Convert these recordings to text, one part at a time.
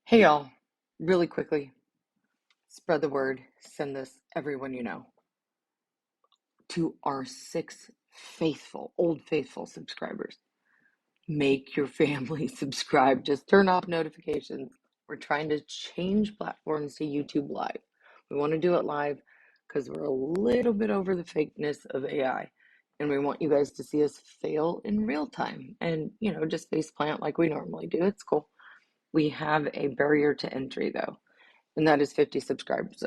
Hey y'all, really quickly, spread the word, send this everyone you know to our six old faithful subscribers. Make your family subscribe. Just turn off notifications. We're trying to change platforms to YouTube Live. We want to do it live because we're a little bit over the fakeness of AI. And we want you guys to see us fail in real time and, just face plant like we normally do. It's cool. We have a barrier to entry though, and that is 50 subscribers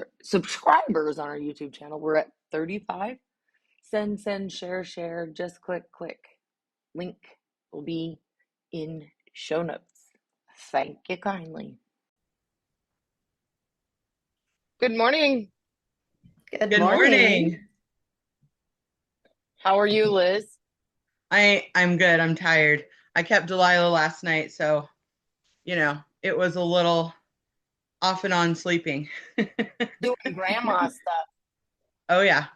on our YouTube channel. We're at 35. Send, share, just click. Link will be in show notes. Thank you kindly. Good morning. Good Good morning. morning. How are you, Liz? I'm good. I'm tired. I kept Delilah last night, so it was a little off and on sleeping. Doing grandma stuff. Oh yeah.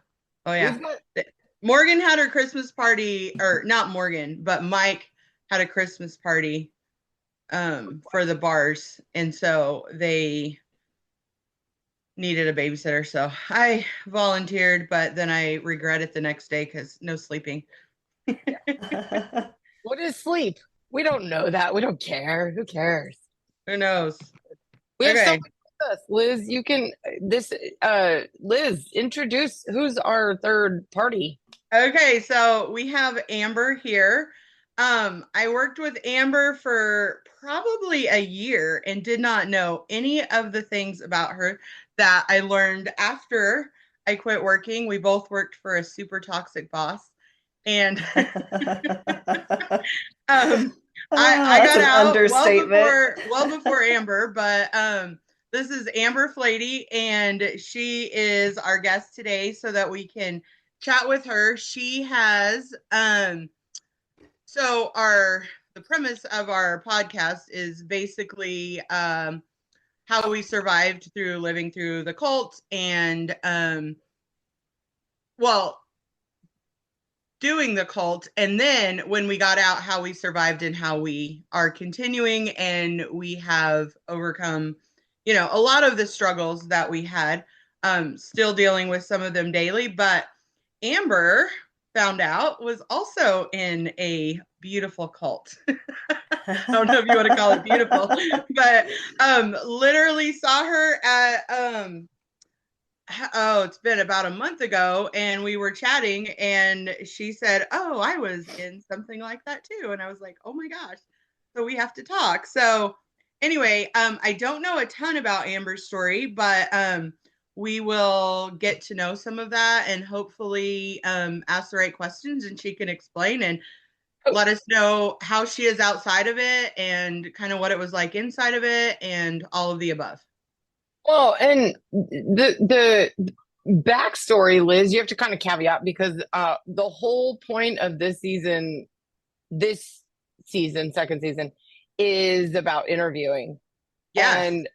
Oh yeah. We've got Morgan had her Christmas party, or not Morgan, but Mike had a Christmas party for the bars, and so they needed a babysitter. So I volunteered, but then I regret it the next day because no sleeping. what is sleep? We don't know that. We don't care. Who cares? Who knows? We have Okay. somebody with us. Liz, Liz, introduce who's our third party. Okay, so we have Amber here. I worked with Amber for probably a year and did not know any of the things about her that I learned after I quit working. We both worked for a super toxic boss, and I That's got an out understatement. well before Amber, but this is Amber Fladie, and she is our guest today so that we can chat with her. She has so our the premise of our podcast is basically how we survived through living through the cult and well, doing the cult, and then when we got out, how we survived and how we are continuing, and we have overcome a lot of the struggles that we had, still dealing with some of them daily. But Amber found out was also in a beautiful cult. I don't know if you want to call it beautiful, but literally saw her at it's been about a month ago, and we were chatting, and she said, oh, I was in something like that too. And I was like, oh my gosh, so we have to talk. So anyway, I don't know a ton about Amber's story, but we will get to know some of that and hopefully ask the right questions, and she can explain and let us know how she is outside of it and kind of what it was like inside of it and all of the above. Well, and the backstory, Liz, you have to kind of caveat because the whole point of this season, second season, is about interviewing Yes. and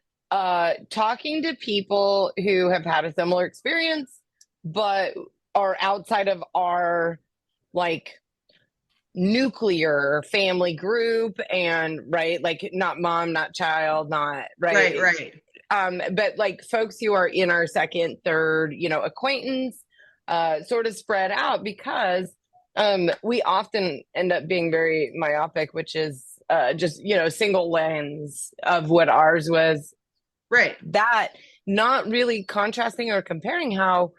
talking to people who have had a similar experience, but are outside of our like nuclear family group and right, like not mom, not child, not Right, right. right. But like folks who are in our second, third, acquaintance, sort of spread out because we often end up being very myopic, which is just, single lens of what ours was. Right. That not really contrasting or comparing how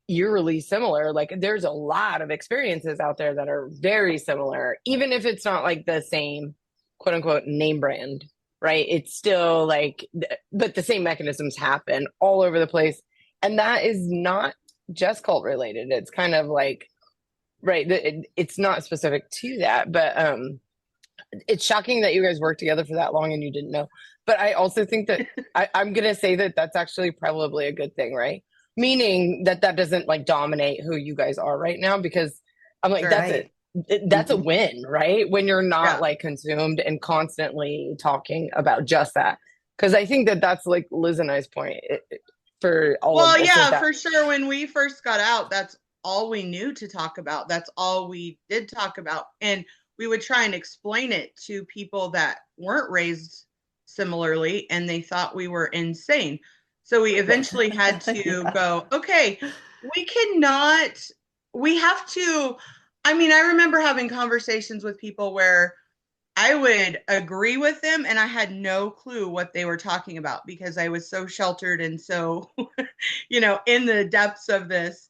eerily similar. Like there's a lot of experiences out there that are very similar, even if it's not like the same quote unquote name brand, right? It's still like, but the same mechanisms happen all over the place. And that is not just cult related. It's kind of like, right. It's not specific to that, but it's shocking that you guys worked together for that long and you didn't know. But I also think that I'm going to say that that's actually probably a good thing, right? Meaning that doesn't like dominate who you guys are right now, because I'm like, Sure. that's Right. that's a win, right? When you're not Yeah. like consumed and constantly talking about just that. Because I think that that's like Liz and I's point for all of Well, this is yeah, that for sure. When we first got out, that's all we knew to talk about. That's all we did talk about. And we would try and explain it to people that weren't raised similarly, and they thought we were insane. So we eventually had to Yeah. go, okay, we cannot, we have to. I mean, I remember having conversations with people where I would agree with them and I had no clue what they were talking about because I was so sheltered and so, in the depths of this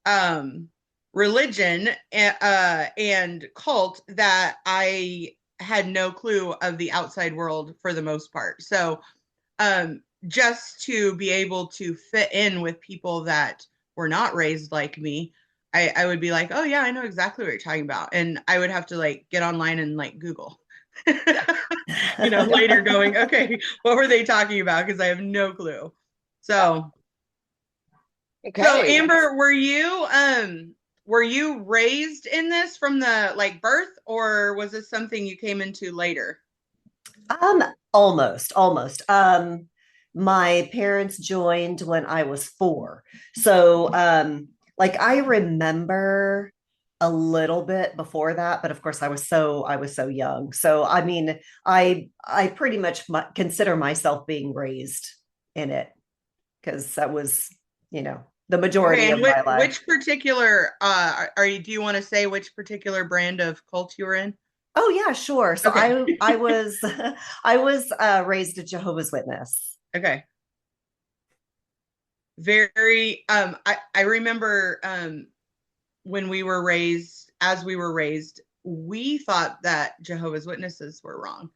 um, religion and cult that I had no clue of the outside world for the most part. So just to be able to fit in with people that were not raised like me, I would be like, oh yeah, I know exactly what you're talking about. And I would have to like get online and like Google, Yeah. later going, okay, what were they talking about? Because I have no clue. So, so Okay. Amber, were you raised in this from the like birth, or was this something you came into later? Almost. My parents joined when I was 4. So, like I remember a little bit before that, but of course I was so young. So, I mean, I pretty much consider myself being raised in it because that was, the Okay, majority and of my life. which particular are you? Do you want to say which particular brand of cult you were in? Oh yeah, sure. So Okay, I was I was raised a Jehovah's Witness. okay. Very. I remember when we were raised, as we were raised, we thought that Jehovah's Witnesses were wrong.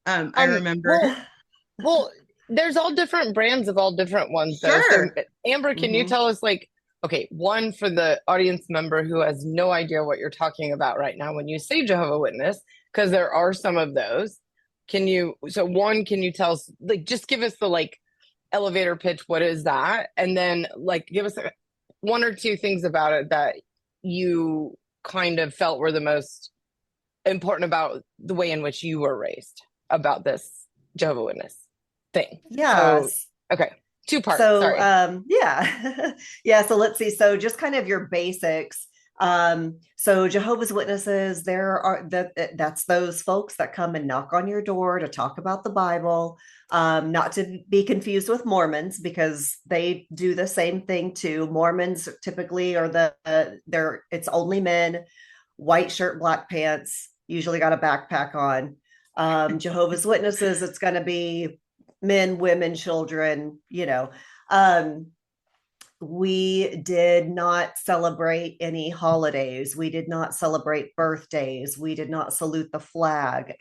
I Um, remember. well, well, there's all different brands of all different ones though. So Sure. Amber, can you Mhm. tell us like, okay, one for the audience member who has no idea what you're talking about right now when you say Jehovah Witness, because there are some of those. Can you tell us, like, just give us the like elevator pitch, what is that? And then like give us one or two things about it that you kind of felt were the most important about the way in which you were raised about this Jehovah Witness thing. So, Yes. okay, two parts. So Sorry. yeah. Yeah, so let's see. So just kind of your basics. So Jehovah's Witnesses, that's those folks that come and knock on your door to talk about the Bible. Not to be confused with Mormons because they do the same thing too. Mormons typically are they're it's only men, white shirt, black pants, usually got a backpack on. Jehovah's Witnesses, it's going to be men, women, children, Um, we did not celebrate any holidays. We did not celebrate birthdays. We did not salute the flag.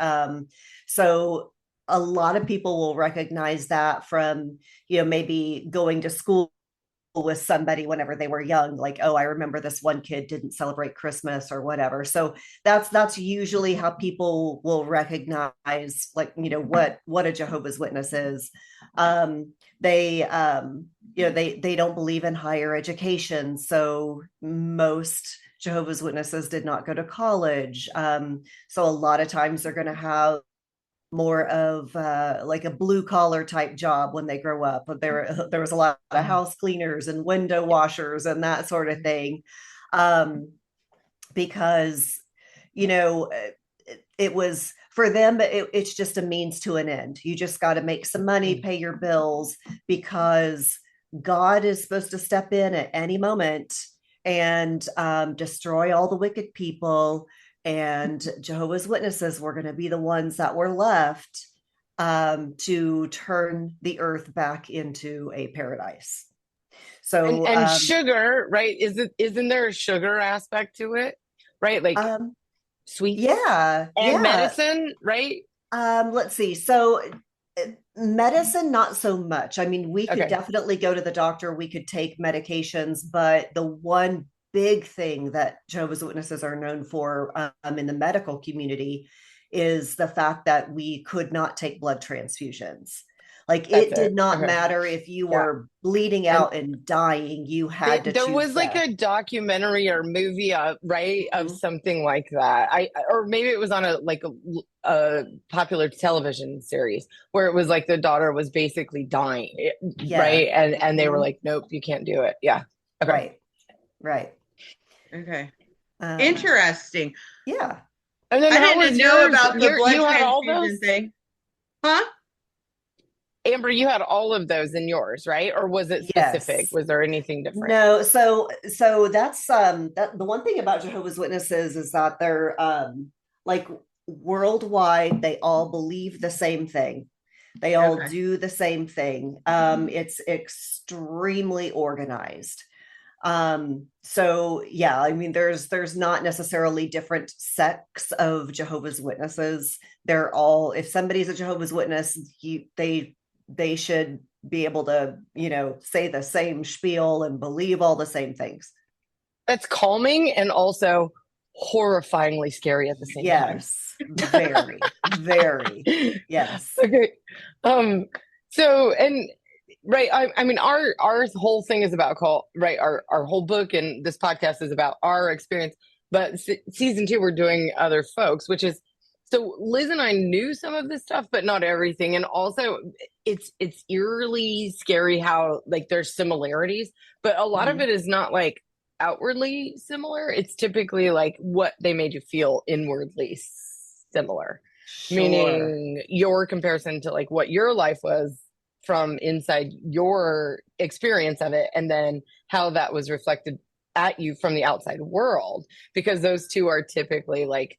So a lot of people will recognize that from, maybe going to school with somebody whenever they were young, like, oh, I remember this one kid didn't celebrate Christmas or whatever. So that's usually how people will recognize, like, what a Jehovah's Witness is. They they don't believe in higher education, so most Jehovah's Witnesses did not go to college. So a lot of times they're going to have more of like a blue collar type job when they grow up. But there was a lot of house cleaners and window washers and that sort of thing, because you know it was for them. It's just a means to an end. You just got to make some money, pay your bills, because God is supposed to step in at any moment and destroy all the wicked people, and Jehovah's Witnesses were going to be the ones that were left to turn the earth back into a paradise. And So, sugar, right? Isn't there a sugar aspect to it? Right? Like um, sweets yeah, and yeah. medicine, right? Let's see. So, medicine, not so much. I mean, we could Okay. definitely go to the doctor, we could take medications, but the one big thing that Jehovah's Witnesses are known for in the medical community is the fact that we could not take blood transfusions. Like, That's it it. did not Okay. matter if you Yeah. were bleeding And out and dying, you had to there choose was like death. a documentary or movie, right, of Mhm. something like that. Or maybe it was on a popular television series where it was like the daughter was basically dying, Yeah. right? And they were Mhm. like, nope, you can't do it. Yeah. Okay. Right. Right. Okay. Um, Interesting. yeah. And then I how didn't was know yours? about the blood You had all transfusion those? thing. Huh? Amber, you had all of those in yours, right? Or was it specific? Yes. Was there anything different? No, so that's that the one thing about Jehovah's Witnesses is that they're like worldwide, they all believe the same thing. They all Okay. do the same thing. It's extremely organized. So yeah, I mean there's not necessarily different sects of Jehovah's Witnesses. They're all, if somebody's a Jehovah's Witness, they should be able to, say the same spiel and believe all the same things. That's calming and also horrifyingly scary at the same time. Yes, very, very. Yes. Okay. So, and right, I mean, our whole thing is about right, our whole book and this podcast is about our experience, but season 2 we're doing other folks, which is, so Liz and I knew some of this stuff, but not everything. And also it's eerily scary how like there's similarities, but a lot of it is not like outwardly similar. It's typically like what they made you feel inwardly similar. Sure. Meaning your comparison to like what your life was from inside your experience of it, and then how that was reflected at you from the outside world, because those two are typically like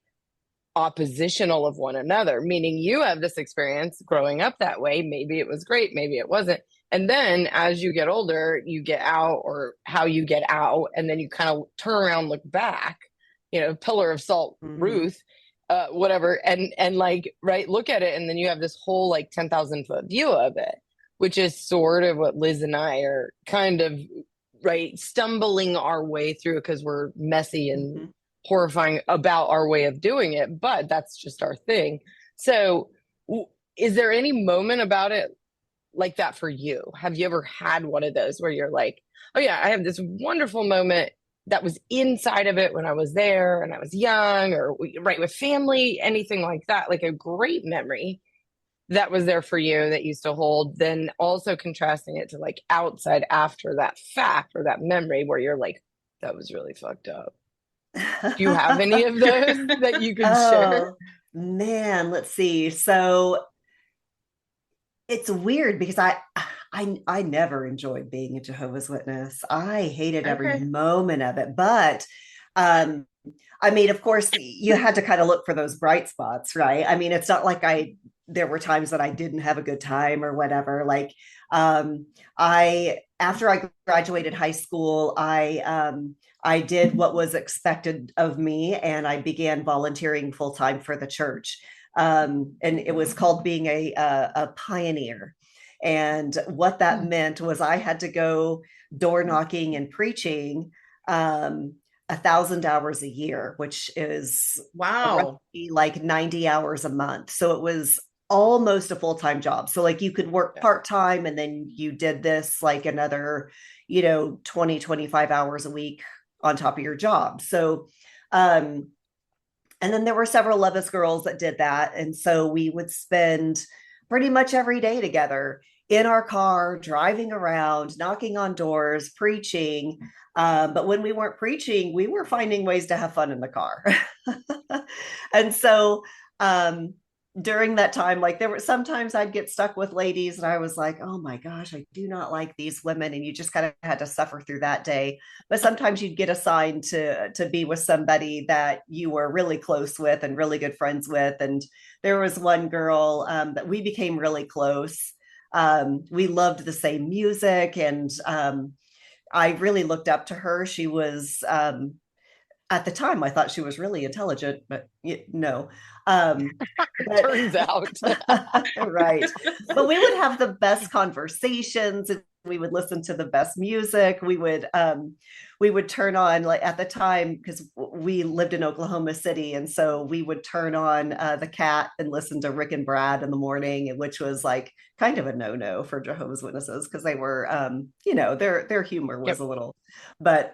oppositional of one another, meaning you have this experience growing up that way. Maybe it was great, maybe it wasn't. And then as you get older, you get out, or how you get out, and then you kind of turn around, look back, pillar of salt, Ruth, whatever, and like, right, look at it, and then you have this whole like 10,000 foot view of it, which is sort of what Liz and I are kind of, right, stumbling our way through, because we're messy and horrifying about our way of doing it, but that's just our thing. So is there any moment about it like that for you? Have you ever had one of those where you're like, oh yeah, I have this wonderful moment that was inside of it when I was there and I was young, or right, with family, anything like that, like a great memory that was there for you that you still hold, then also contrasting it to like outside after that fact or that memory where you're like, that was really fucked up. Do you have any of those that you could share? Man, let's see. So it's weird because I never enjoyed being a Jehovah's Witness. I hated every moment of it. But I mean, of course, you had to kind of look for those bright spots, right? I mean, it's not like there were times that I didn't have a good time or whatever. Like after I graduated high school, I did what was expected of me, and I began volunteering full time for the church. And it was called being a pioneer. And what that meant was I had to go door knocking and preaching 1,000 hours a year, which is like 90 hours a month. So it was almost a full-time job. So like you could work part-time, and then you did this like another, 20, 25 hours a week on top of your job. So, and then there were several of us girls that did that. And so we would spend pretty much every day together in our car, driving around, knocking on doors, preaching. But when we weren't preaching, we were finding ways to have fun in the car. And so during that time, like there were sometimes I'd get stuck with ladies and I was like, oh my gosh, I do not like these women. And you just kind of had to suffer through that day. But sometimes you'd get assigned to be with somebody that you were really close with and really good friends with. And there was one girl that we became really close. We loved the same music, and I really looked up to her. She was at the time, I thought she was really intelligent, but no. Turns out. Right. But we would have the best conversations, and we would listen to the best music. We would turn on, like at the time, because we lived in Oklahoma City. And so we would turn on the Cat and listen to Rick and Brad in the morning, which was like kind of a no-no for Jehovah's Witnesses, because they were, their humor was a little, but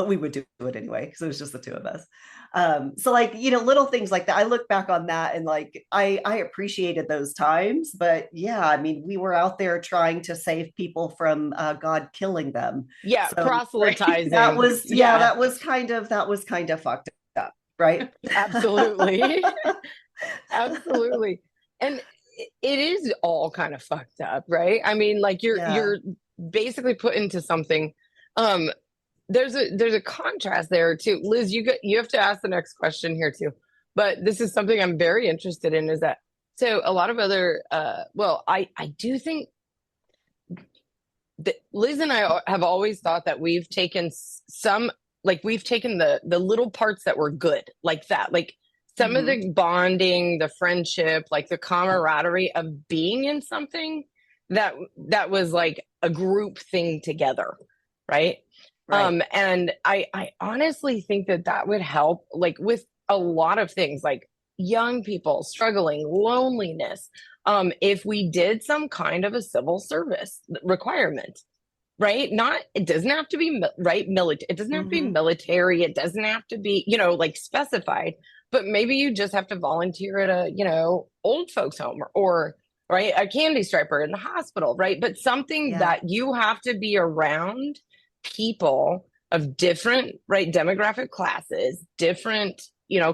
we would do it anyway, because it was just the two of us. So like, little things like that. I look back on that and like, I appreciated those times, but yeah, I mean, we were out there trying to save people from God killing them. Yeah. So, proselytizing. That was kind of fucked up. Right. Absolutely. Absolutely. And it is all kind of fucked up, right? I mean, like you're basically put into something. There's a contrast there too. Liz, you have to ask the next question here too. But this is something I'm very interested in, is that so a lot of other I do think that Liz and I have always thought that we've taken we've taken the little parts that were good, like that, like some of the bonding, the friendship, like the camaraderie of being in something that was like a group thing together, right? And I honestly think that would help, like with a lot of things, like young people struggling, loneliness, if we did some kind of a civil service requirement, right? It doesn't have to be military. It doesn't have to be military. It doesn't have to be, like specified, but maybe you just have to volunteer at a, old folks home or right, a candy striper in the hospital, right? But something that you have to be around people of different, right, demographic classes, different,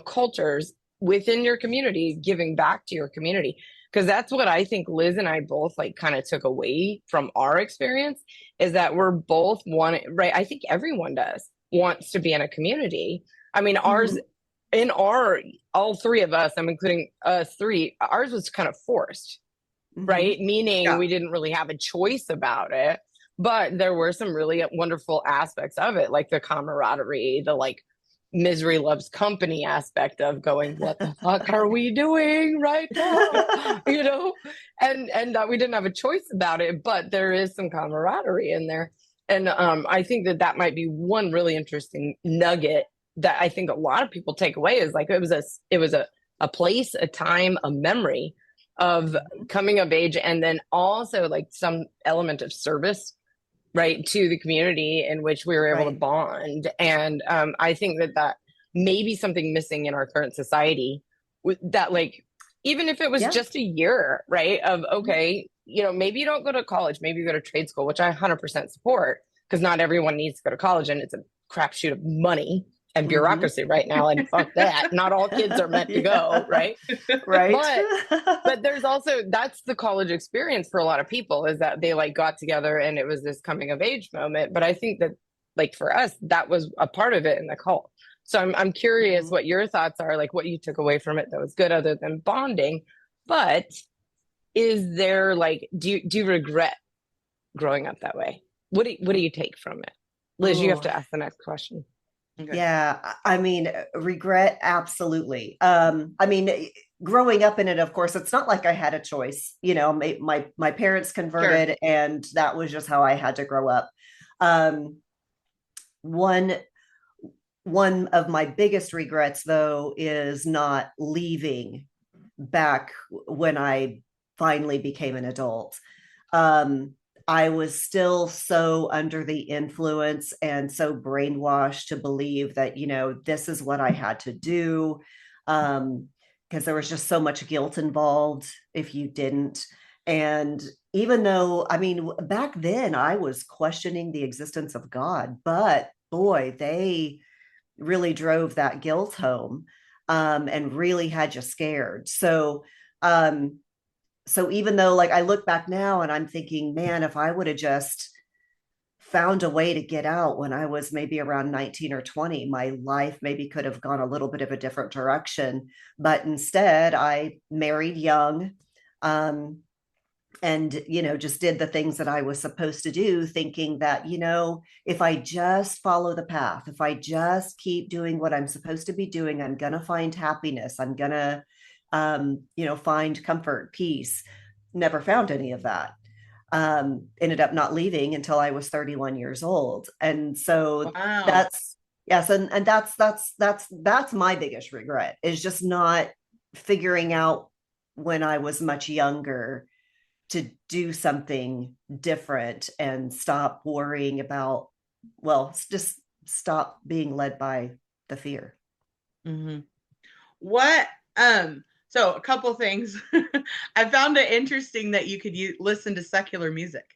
cultures within your community, giving back to your community. Because that's what I think Liz and I both like kind of took away from our experience, is that we're both right? I think everyone wants to be in a community. I mean, all three of us, I'm including us three, ours was kind of forced, right? Meaning we didn't really have a choice about it, but there were some really wonderful aspects of it, like the camaraderie, the like misery loves company aspect of going, what the fuck are we doing right now? And that we didn't have a choice about it, but there is some camaraderie in there. And I think that might be one really interesting nugget that I think a lot of people take away, is like, it was a place, a time, a memory of coming of age, and then also like some element of service, right, to the community in which we were able to bond. And I think that may be something missing in our current society, that like, even if it was just a year, right, of, okay, maybe you don't go to college, maybe you go to trade school, which I 100% support, because not everyone needs to go to college, and it's a crapshoot of money and bureaucracy right now, and fuck that. Not all kids are meant to go, right? But there's also, that's the college experience for a lot of people, is that they like got together and it was this coming of age moment. But I think that like for us, that was a part of it in the cult. So I'm curious what your thoughts are, like what you took away from it that was good other than bonding. But is there like, do you regret growing up that way? What do you take from it? Liz, you have to ask the next question. Okay. Yeah, I mean, regret, absolutely. I mean, growing up in it, of course, it's not like I had a choice. My parents converted, and that was just how I had to grow up. One of my biggest regrets, though, is not leaving back when I finally became an adult. I was still so under the influence and so brainwashed to believe that, this is what I had to do. Because there was just so much guilt involved if you didn't. And even though, I mean, back then I was questioning the existence of God, but boy, they really drove that guilt home, and really had you scared. So even though, like, I look back now and I'm thinking, man, if I would have just found a way to get out when I was maybe around 19 or 20, my life maybe could have gone a little bit of a different direction. But instead, I married young, and, just did the things that I was supposed to do, thinking that, if I just follow the path, if I just keep doing what I'm supposed to be doing, I'm going to find happiness. I'm going to find comfort, peace. Never found any of that. Ended up not leaving until I was 31 years old. And so that's my biggest regret, is just not figuring out when I was much younger to do something different and stop worrying about, just stop being led by the fear. What, so a couple things. I found it interesting that you could listen to secular music.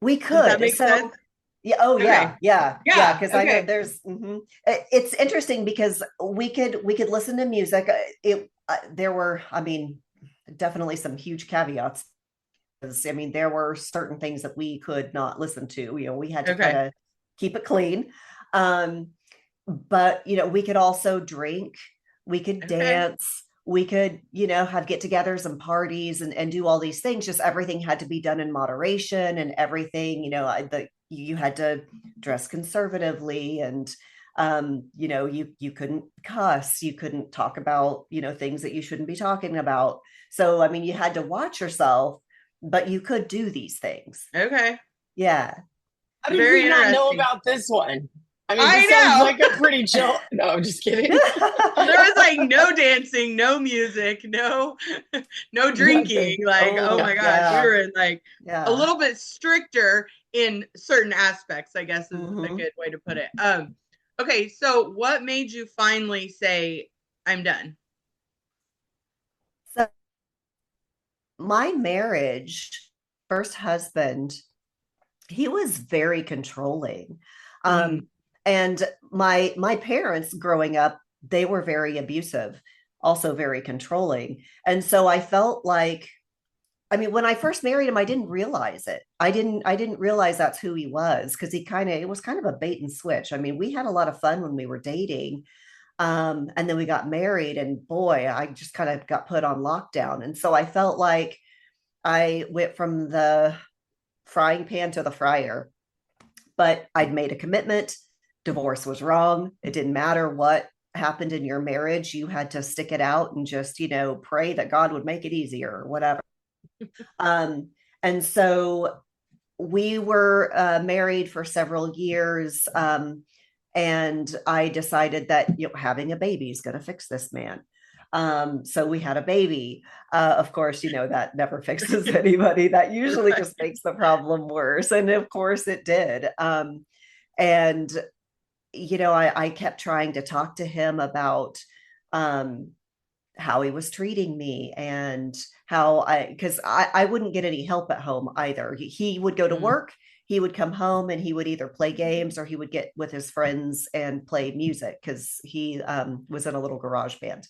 We could. Does that make sense? Yeah. Oh, okay. Yeah. Because okay. I know there's. It's interesting because we could listen to music. There were. I mean, definitely some huge caveats. I mean, there were certain things that we could not listen to. We had to kind Okay. of keep it clean. Um, but we could also drink, we could Okay. dance, we could have get-togethers and parties and do all these things. Just everything had to be done in moderation, and everything, you had to dress conservatively, and you couldn't cuss, you couldn't talk about things that you shouldn't be talking about. So I mean, you had to watch yourself, but you could do these things. Okay. Yeah. How did Very we not know interesting. about this one? I mean, I this sounds know. like a pretty chill. No, I'm just kidding. There was like no dancing, no music, no drinking. Nothing. Like, oh Oh my gosh, we yeah. were like a Yeah. little bit stricter in certain aspects, I guess is a Hmm. good way to put it. Okay, so what made you finally say, I'm done? So my marriage, first husband, he was very controlling. Mm, Um, and my parents growing up, they were very abusive, also very controlling. And so I felt like, I mean, when I first married him, I didn't realize it. I didn't realize that's who he was, because it was kind of a bait and switch. I mean, we had a lot of fun when we were dating. And then we got married, and boy, I just kind of got put on lockdown. And so I felt like I went from the frying pan to the fryer, but I'd made a commitment. Divorce was wrong. It didn't matter what happened in your marriage. You had to stick it out and just, pray that God would make it easier or whatever. Um, and so we were married for several years. And I decided that having a baby is going to fix this man. So we had a baby. Of course, that never fixes anybody. That usually right. just makes the problem worse. And of course it did. And I kept trying to talk to him about um, how he was treating me, and because I wouldn't get any help at home either. He would go to Mm, work, he would come home, and he would either play games or he would get with his friends and play music, because he was in a little garage band.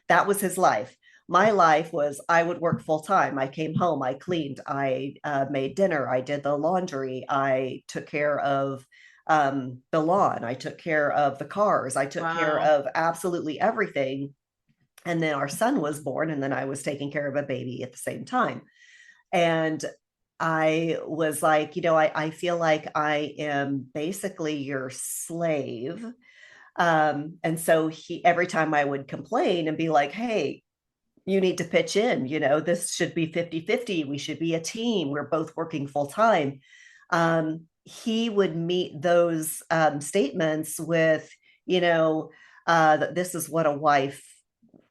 That was his life. My life was, I would work full time. I came home, I cleaned, I made dinner, I did the laundry, I took care of the lawn, I took care of the cars, I took care wow. of absolutely everything. And then our son was born, and then I was taking care of a baby at the same time. And I was like, I feel like I am basically your slave. And so every time I would complain and be like, hey, you need to pitch in, this should be 50-50. We should be a team. We're both working full time. He would meet those statements with, that this is what a wife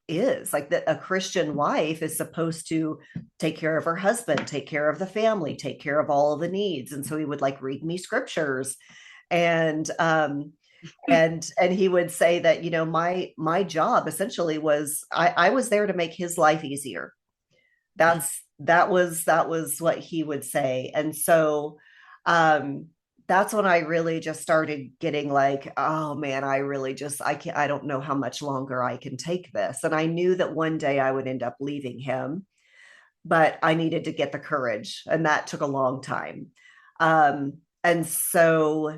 is like, that a Christian wife is supposed to take care of her husband, take care of the family, take care of all of the needs. And so he would like read me scriptures, and and he would say that my job essentially was, I was there to make his life easier. Mm, That was what he would say. And so um that's when I really just started getting like, oh man, I don't know how much longer I can take this. And I knew that one day I would end up leaving him, but I needed to get the courage, and that took a long time. And so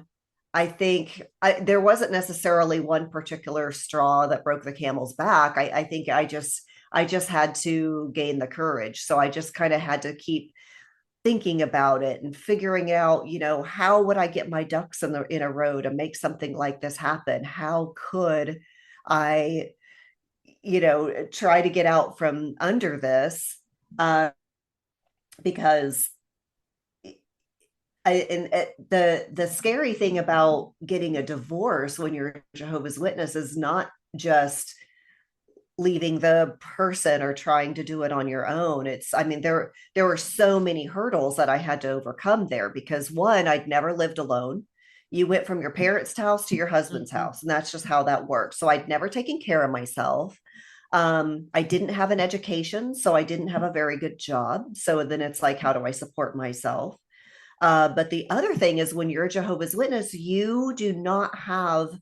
I think there wasn't necessarily one particular straw that broke the camel's back. I think I just had to gain the courage. So I just kind of had to keep thinking about it and figuring out, how would I get my ducks in a row to make something like this happen? How could I, try to get out from under this? Because the scary thing about getting a divorce when you're a Jehovah's Witness is not just leaving the person or trying to do it on your own. I mean, there were so many hurdles that I had to overcome there, because one, I'd never lived alone. You went from your parents' house to your husband's mhm. house, and that's just how that works. So I'd never taken care of myself. I didn't have an education, so I didn't have a very good job. So then it's like, how do I support myself? But the other thing is, when you're a Jehovah's Witness, you do not have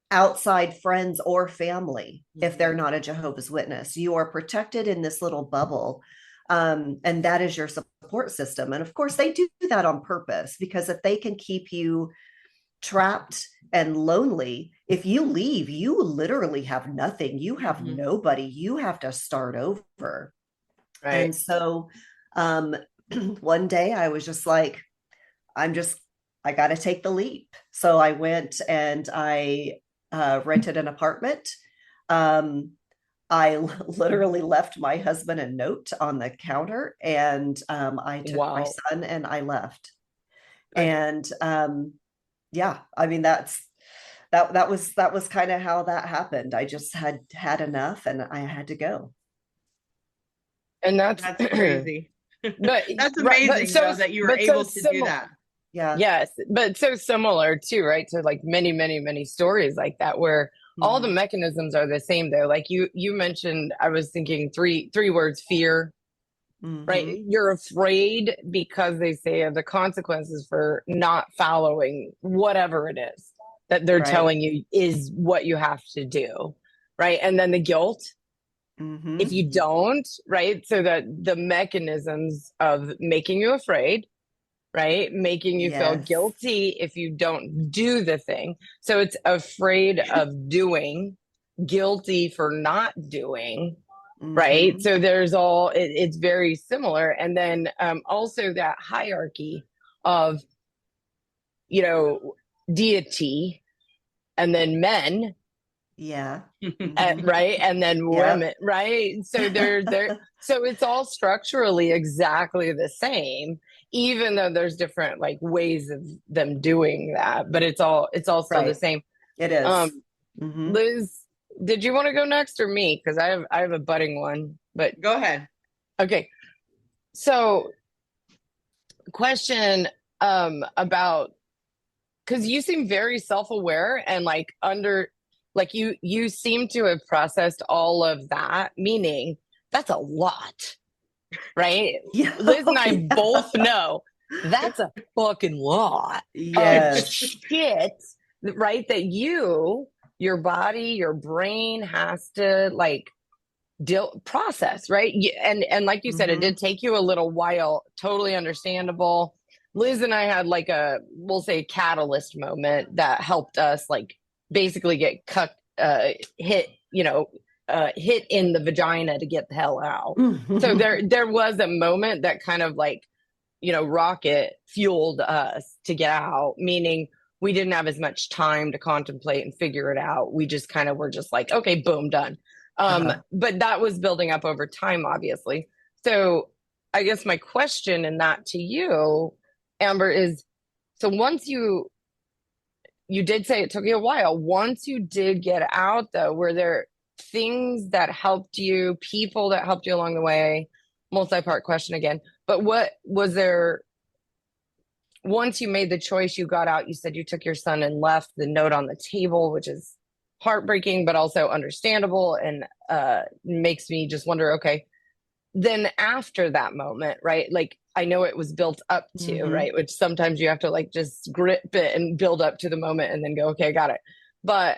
outside friends or family if they're Mhm. not a Jehovah's Witness. You are protected in this little bubble. And that is your support system. And of course, they do that on purpose, because if they can keep you trapped and lonely, if you leave, you literally have nothing. You have Mhm. nobody. You have to start over. Right. And so um, one day I was just like, I got to take the leap. So I went and I rented an apartment. Um, I literally left my husband a note on the counter, and I took my Wow. son and I left. Good. And yeah, I mean, that was kind of how that happened. I just had enough and I had to go. And that's That's crazy. but That's right, but amazing so though that you were but so able to do similar. that. Yeah. Yes, but so similar too, right? To like many, many, many stories like that where all the Mhm. mechanisms are the same though. Like you mentioned, I was thinking three words: fear, right? Mm-hmm. You're afraid because they say of the consequences for not following whatever it is that they're Right. telling you is what you have to do, right? And then the guilt if Mm-hmm. you don't, right? So that the mechanisms of making you afraid, right? Making you feel Yes. guilty if you don't do the thing. So it's afraid of doing, guilty for not doing, right? Mm-hmm. So there's it's very similar. And then also that hierarchy of, you know, deity and then men, Yeah. Mm-hmm. right? And then Yep. women, right? So so it's all structurally exactly the same, even though there's different like ways of them doing that, but it's all still the Right. same. It is. Um, Mm-hmm. Liz, did you want to go next or me? Because I have a budding one, but Go ahead. okay. So question about because you seem very self-aware and like like you seem to have processed all of that, meaning that's a lot, right? Yeah. Liz and Oh, I both yeah. know that's a fucking lot of Yes. shit, right? That your body, your brain has to like process, right? And like you said, it Mm-hmm. did take you a little while. Totally understandable. Liz and I had like we'll say catalyst moment that helped us like basically get hit, hit in the vagina to get the hell out. So there was a moment that kind of like, rocket fueled us to get out, meaning we didn't have as much time to contemplate and figure it out. We just kind of were just like, okay, boom, done. Uh-huh. But that was building up over time, obviously. So I guess my question in that to you, Amber, is so once you did say it took you a while. Once you did get out, though, were there things that helped you, people that helped you along the way? Multi-part question again. But what was there once you made the choice, you got out, you said you took your son and left the note on the table, which is heartbreaking, but also understandable and makes me just wonder, okay, then after that moment, right? Like I know it was built up to, Mm-hmm. right? Which sometimes you have to like just grip it and build up to the moment and then go, okay, I got it. But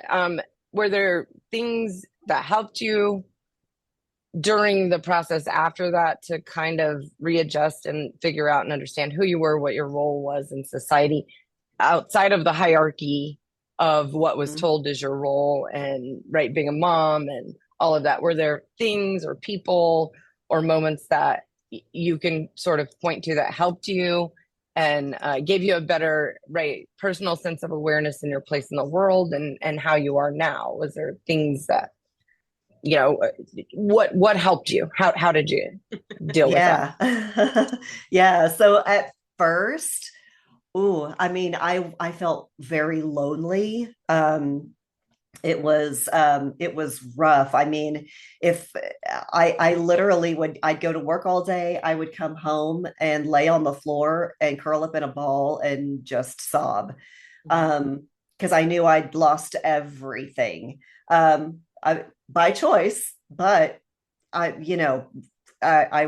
were there things that helped you during the process after that to kind of readjust and figure out and understand who you were, what your role was in society outside of the hierarchy of what was Mm-hmm. told as your role and right being a mom and all of that? Were there things or people or moments that you can sort of point to that helped you and gave you a better right personal sense of awareness in your place in the world and how you are now? Was there things that what helped you? How did you deal with that? Yeah. Yeah. So at first, I mean, I felt very lonely. It was rough. I mean, if I literally I'd go to work all day, I would come home and lay on the floor and curl up in a ball and just sob. Because I knew I'd lost everything. By choice, but I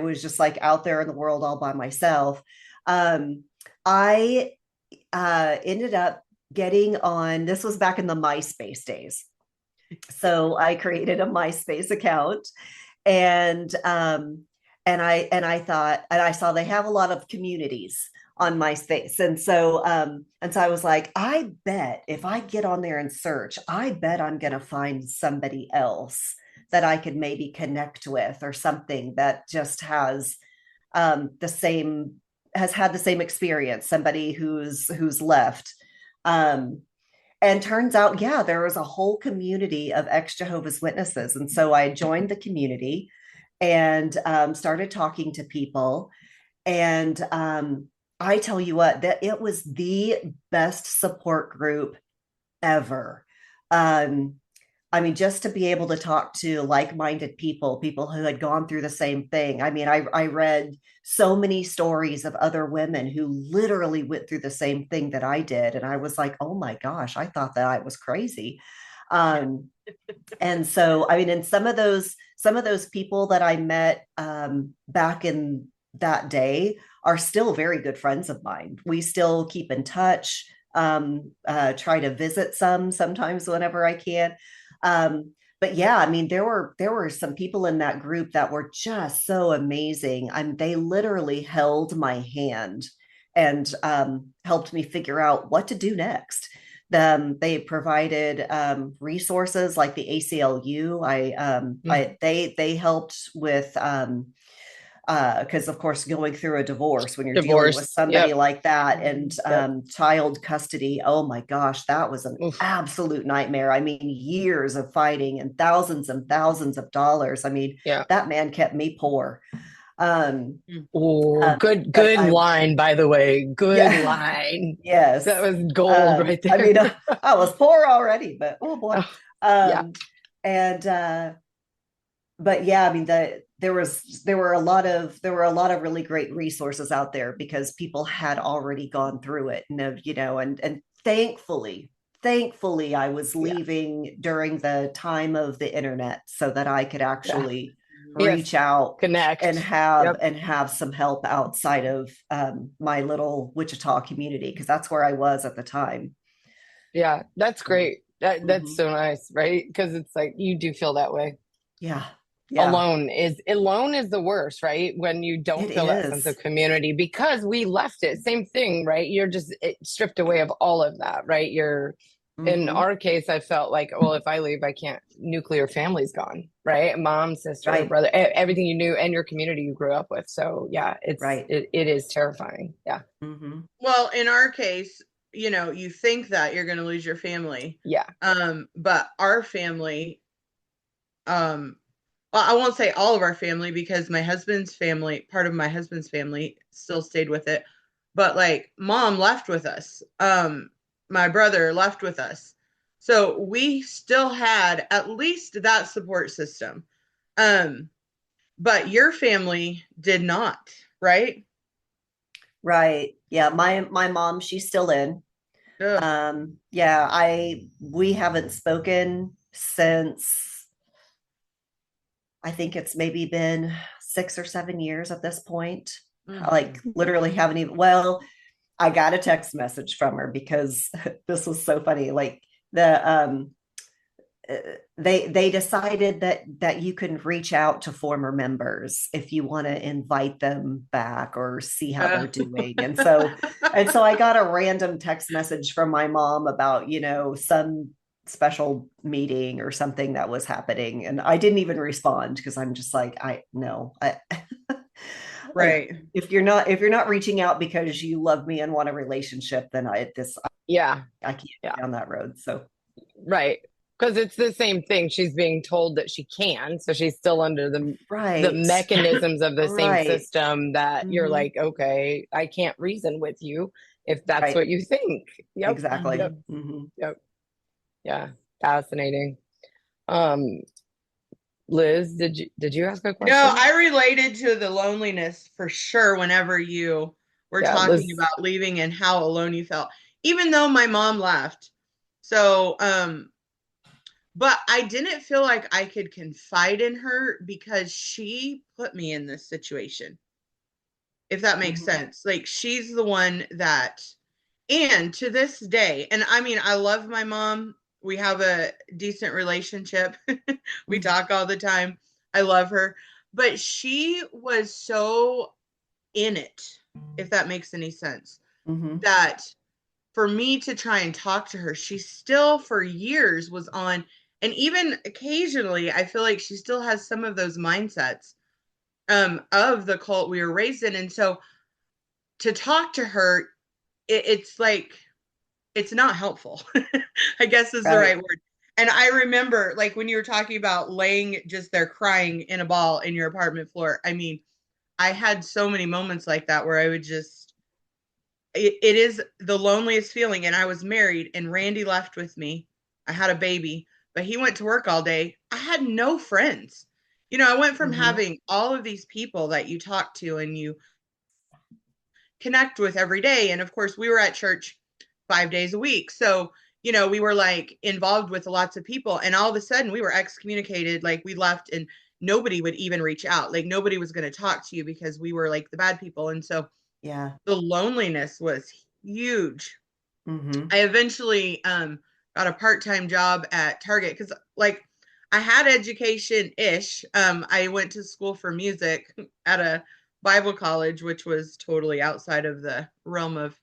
was just like out there in the world all by myself. I ended up getting on, this was back in the MySpace days. So I created a MySpace account, and I thought, and I saw they have a lot of communities on MySpace. And so I was like, I bet if I get on there and search, I bet I'm gonna find somebody else that I could maybe connect with, or something that just has the same has had the same experience, somebody who's left. Um, and turns out, yeah, there was a whole community of ex-Jehovah's Witnesses. And so I joined the community and started talking to people. And I tell you what, that it was the best support group ever. Um, I mean, just to be able to talk to like-minded people who had gone through the same thing. I mean, I read so many stories of other women who literally went through the same thing that I did. And I was like, oh my gosh, I thought that I was crazy. Um, and so, I mean, and some of those people that I met back in that day are still very good friends of mine. We still keep in touch, try to visit sometimes whenever I can. But yeah, I mean, there were some people in that group that were just so amazing. They literally held my hand and helped me figure out what to do next. They provided resources like the ACLU. They helped with because of course, going through a divorce, when you're dealing with somebody Yep. like that, and child custody, oh my gosh, that was an Oof. absolute nightmare. I mean, years of fighting and thousands of dollars. I mean, Yeah. that man kept me poor. Good line, by the way. Good line. Yes, that was gold right there. I mean, I was poor already, but oh boy. Yeah. And but yeah, I mean, there were a lot of really great resources out there because people had already gone through it, and thankfully I was leaving during the time of the internet so that I could actually reach out, connect, and have some help outside of my little Wichita community, because that's where I was at the time. Yeah, that's great. That's so nice, right? Because it's like you do feel that way. Yeah. Alone is the worst, right? When you don't feel that sense of community, because we left it. Same thing, right? You're just stripped away of all of that, right? In our case, I felt like, well, if I leave, I can't. Nuclear family's gone, right? Mom, sister, brother, everything you knew, and your community you grew up with. So yeah, it is terrifying. Yeah. Well, in our case, you think that you're going to lose your family. Yeah. But our family, well, I won't say all of our family, because my husband's family, part of my husband's family still stayed with it. But like mom left with us. My brother left with us. So we still had at least that support system. But your family did not, right? Right. Yeah. My mom, she's still in. Yeah, we haven't spoken since, I think it's maybe been 6 or 7 years at this point. Like literally haven't even, well, I got a text message from her because this was so funny. Like they decided that you can reach out to former members if you want to invite them back or see how they're doing. And so I got a random text message from my mom about, some special meeting or something that was happening, and I didn't even respond because I'm just like, right. Like, if you're not reaching out because you love me and want a relationship, then I can't get down that road. So right, because it's the same thing. She's being told that she can, so she's still under the mechanisms of the same system that you're like, okay, I can't reason with you if that's what you think. Exactly. Yep. Yeah, fascinating. Liz, did you ask a question? No, I related to the loneliness for sure whenever you were talking about leaving and how alone you felt, even though my mom left. So, but I didn't feel like I could confide in her because she put me in this situation, if that makes sense. Like, she's the one that, And to this day, and I mean, I love my mom. We have a decent relationship. We talk all the time. I love her. But she was so in it, if that makes any sense, that for me to try and talk to her, she still for years was on, and even occasionally, I feel like she still has some of those mindsets of the cult we were raised in. And so to talk to her, it's like, it's not helpful, I guess is the right word. And I remember, like, when you were talking about laying just there crying in a ball in your apartment floor, I mean, I had so many moments like that where I would just, it is the loneliest feeling. And I was married and Randy left with me. I had a baby, but he went to work all day. I had no friends. You know, I went from having all of these people that you talk to and you connect with every day. And of course, we were at church 5 days a week. So, you know, we were like involved with lots of people. And all of a sudden we were excommunicated. Like we left and nobody would even reach out. Like nobody was going to talk to you because we were like the bad people. And so yeah, the loneliness was huge. I eventually got a part-time job at Target because like I had education-ish. I went to school for music at a Bible college, which was totally outside of the realm of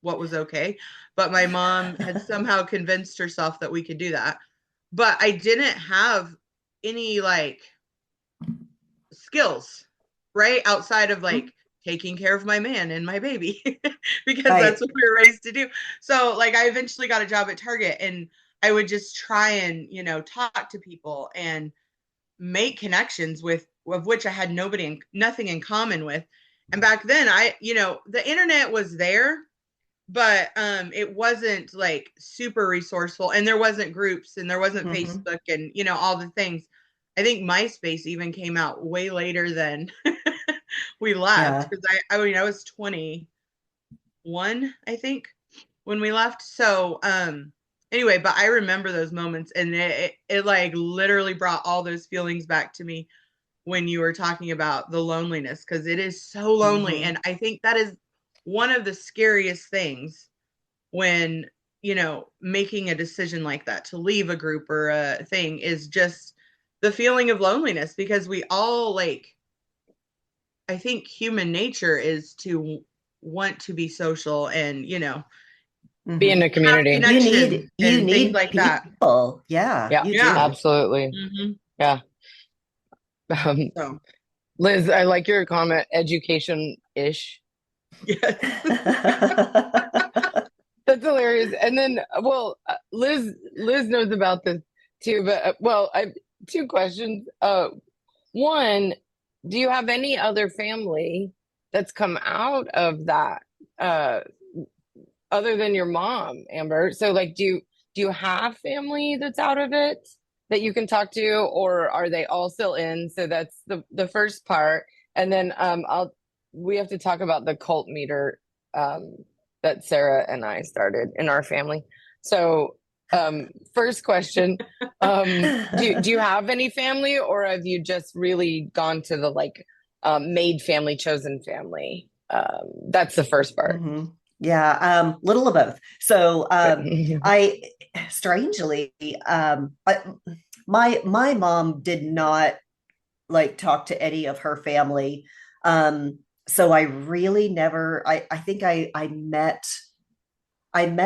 what was okay. But my mom had somehow convinced herself that we could do that. But I didn't have any like skills, right? Outside of like taking care of my man and my baby because that's what we were raised to do. So like I eventually got a job at Target and I would just try and, you know, talk to people and make connections with, of which I had nothing in common with. And back then you know, the internet was there, but it wasn't like super resourceful and there wasn't groups and there wasn't Facebook and, you know, all the things. I think MySpace even came out way later than we left because I mean, I was 21, I think, when we left. So anyway, but I remember those moments and it like literally brought all those feelings back to me when you were talking about the loneliness, because it is so lonely. And I think that is one of the scariest things when, you know, making a decision like that to leave a group or a thing is just the feeling of loneliness, because we all like, I think human nature is to want to be social and, you know, be in a community. You need things like people. that. Yeah, you do. Absolutely. Yeah. So. Liz, I like your comment, education-ish. Yes. That's hilarious. And then, well, Liz knows about this too, but well, I have 2 questions. One, do you have any other family that's come out of that, other than your mom, Amber? So like, do you have family that's out of it that you can talk to, or are they all still in? So that's the first part. And then we have to talk about the cult meter that Sarah and I started in our family. So first question, do you have any family, or have you just really gone to the like made family, chosen family? That's the first part. Yeah, little of both. So I strangely, my mom did not like talk to any of her family. So I really never, I think I met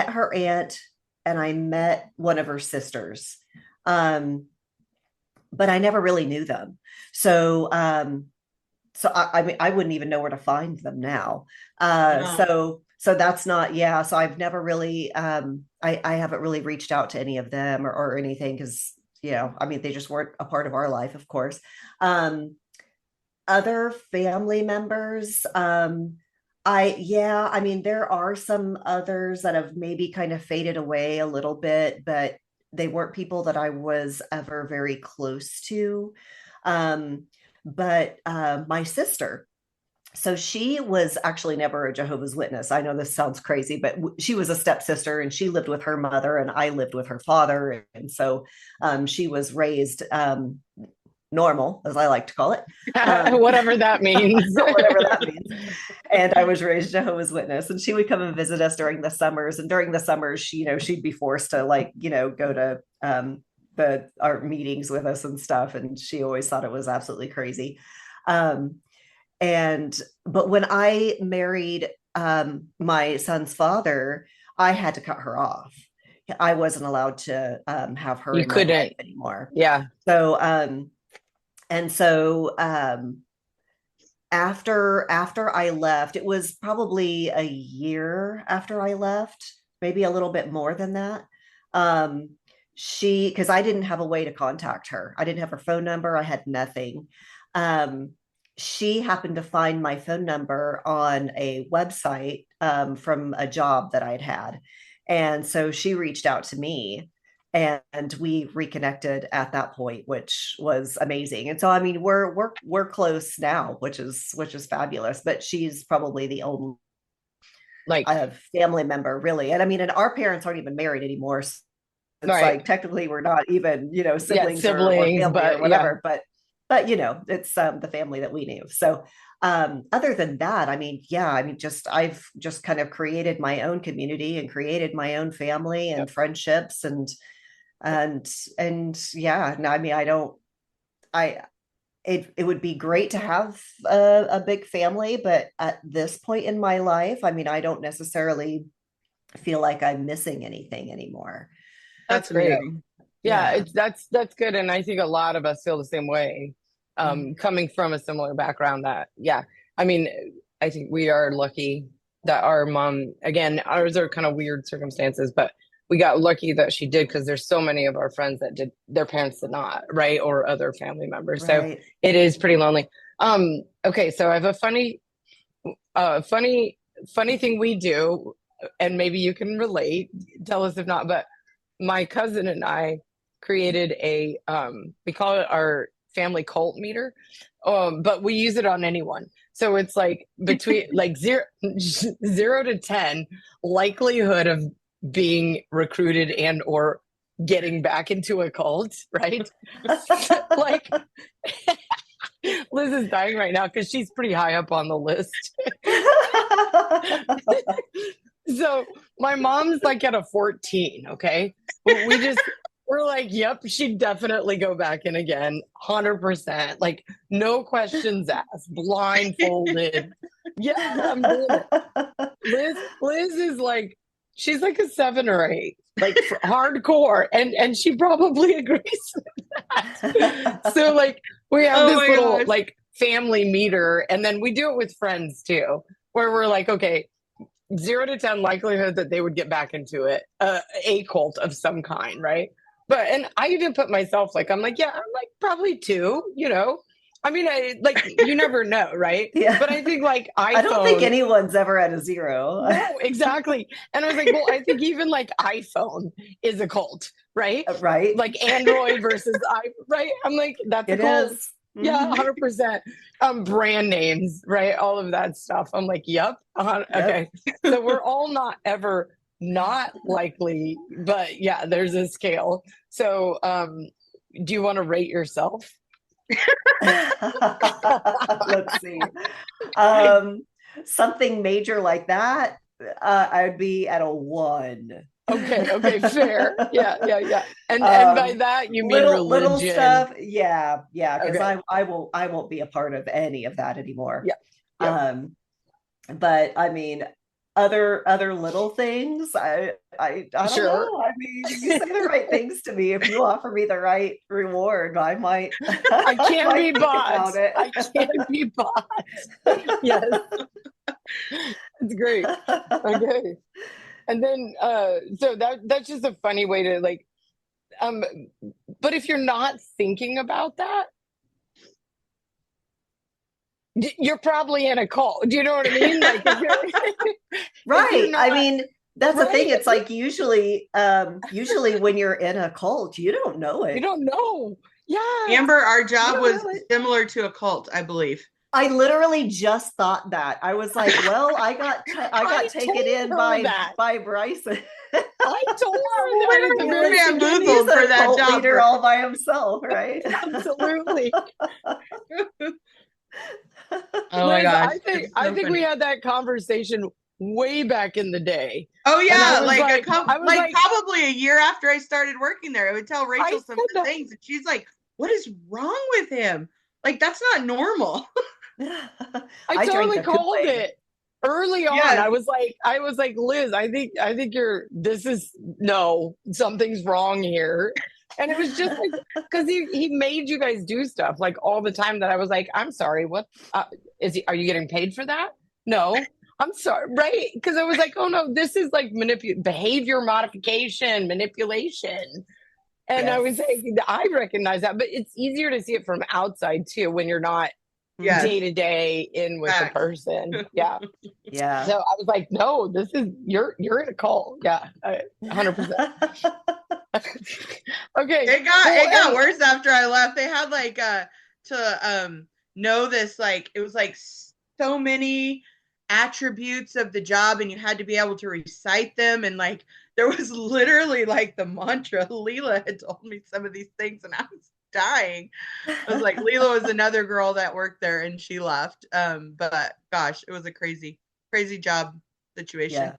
her aunt and I met one of her sisters. But I never really knew them. So I mean, I wouldn't even know where to find them now. So that's not, so I've never really, I haven't really reached out to any of them or anything because, you know, I mean, they just weren't a part of our life, of course. Other family members, I mean, there are some others that have maybe kind of faded away a little bit, but they weren't people that I was ever very close to. But my sister, so she was actually never a Jehovah's Witness. I know this sounds crazy, but she was a stepsister and she lived with her mother and I lived with her father. And so she was raised normal, as I like to call it. Whatever that means. Whatever that means. And I was raised Jehovah's Witness, and she would come and visit us during the summers. And during the summers, she'd be forced to go to our meetings with us and stuff. And she always thought it was absolutely crazy. But when I married my son's father, I had to cut her off. I wasn't allowed to have her in my life anymore. Yeah. So after I left, it was probably a year after I left, maybe a little bit more than that. Because I didn't have a way to contact her. I didn't have her phone number. I had nothing. She happened to find my phone number on a website from a job that I'd had. And so she reached out to me, and we reconnected at that point, which was amazing. And so, I mean, we're close now, which is fabulous, but she's probably the only family member, really. And I mean, and our parents aren't even married anymore. So it's like, technically we're not even, siblings or family or whatever, but it's the family that we knew. So other than that, I've just kind of created my own community and created my own family and friendships and yeah, no, I mean, it would be great to have a big family, but at this point in my life, I mean, I don't necessarily feel like I'm missing anything anymore. That's great. Yeah. That's good. And I think a lot of us feel the same way, coming from a similar background I mean, I think we are lucky that our mom, again, ours are kind of weird circumstances, but we got lucky that she did, because there's so many of our friends that did, their parents did not, right? Or other family members. Right. So it is pretty lonely. Okay. So I have a funny thing we do, and maybe you can relate, tell us if not, but my cousin and I created we call it our family cult meter, but we use it on anyone. So it's like between like 0 to 10 likelihood of being recruited and or getting back into a cult, right? Like Liz is dying right now because she's pretty high up on the list. So my mom's like at a 14, okay? We're like, yep, she'd definitely go back in again, 100%. Like, no questions asked, blindfolded. Yeah, I'm doing it. Liz is like, she's like a 7 or 8, like hardcore, and she probably agrees with that. So like, we have this little like family meter, and then we do it with friends too, where we're like, okay, 0 to 10 likelihood that they would get back into it, a cult of some kind, right? But, and I even put myself like, I'm like, probably 2, I mean, you never know, right? Yeah. But I think like I don't think anyone's ever at a 0. No, exactly. And I was like, well, I think even like iPhone is a cult, right? Right. Like Android versus right? I'm like, that's a cult. Is. Yeah, 100%. Brand names, right? All of that stuff. I'm like, yep. Okay. So we're all not ever not likely, but yeah, there's a scale. So do you want to rate yourself? Let's see. Something major like that, I would be at a 1. Okay, fair. Yeah. And by that you mean little stuff. Yeah, because I won't be a part of any of that anymore. Yeah. But I mean, other little things, I don't know. I mean, you say the right things to me. If you offer me the right reward, I might. I can't be bought. I can't be bought. Yes, it's great. Okay, and then so that's just a funny way to like. But if you're not thinking about that, you're probably in a cult. Do you know what I mean? Like, right. Not, I mean, that's the thing. It's like usually when you're in a cult, you don't know it. You don't know. Yeah. Amber, our job was similar to a cult, I believe. I literally just thought that. I was like, well, I got taken in by Bryson. I told her that Way at the to very be beginning. bamboozled He's a for that cult job. leader all by himself, right? Absolutely. Oh my Liz, gosh. I think we had that conversation way back in the day. Oh And yeah, I was like, probably a year after I started working there, I would tell Rachel some of the things, and she's like, "What is wrong with him? Like that's not normal." I drank totally the called Kool-Aid. it early on. Yes. I was like, Liz, I think something's wrong here. And it was just like, because he made you guys do stuff like all the time that I was like, I'm sorry, what are you getting paid for that? No, I'm sorry, right? Because I was like, oh no, this is like behavior modification, manipulation. And I was like, I recognize that, but it's easier to see it from outside too when you're not day to day in with the person. Yeah. Yeah. So I was like, no, this is you're in a cult. Yeah. 100%. Okay. It got worse after I left. They had like to know this, like it was like so many attributes of the job, and you had to be able to recite them, and like there was literally like the mantra. Leela had told me some of these things, and I was dying. I was like, Leela was another girl that worked there, and she left. But gosh, it was a crazy job situation. Yeah.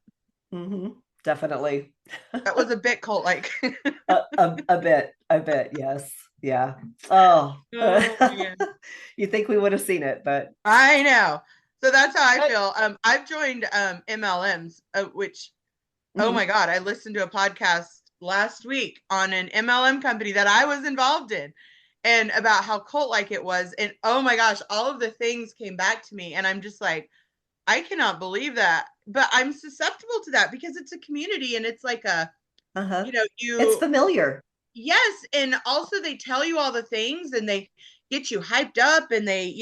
Mm-hmm. Definitely. That was a bit cult like. a bit, yes. Yeah. Oh, yeah. You think we would have seen it, but I know. So that's how I feel. I've joined MLMs, which, oh my God, I listened to a podcast last week on an MLM company that I was involved in, and about how cult-like it was. And oh my gosh, all of the things came back to me, and I'm just like, I cannot believe that. But I'm susceptible to that because it's a community, and it's like a, it's familiar. Yes. And also they tell you all the things, and they get you hyped up, and they,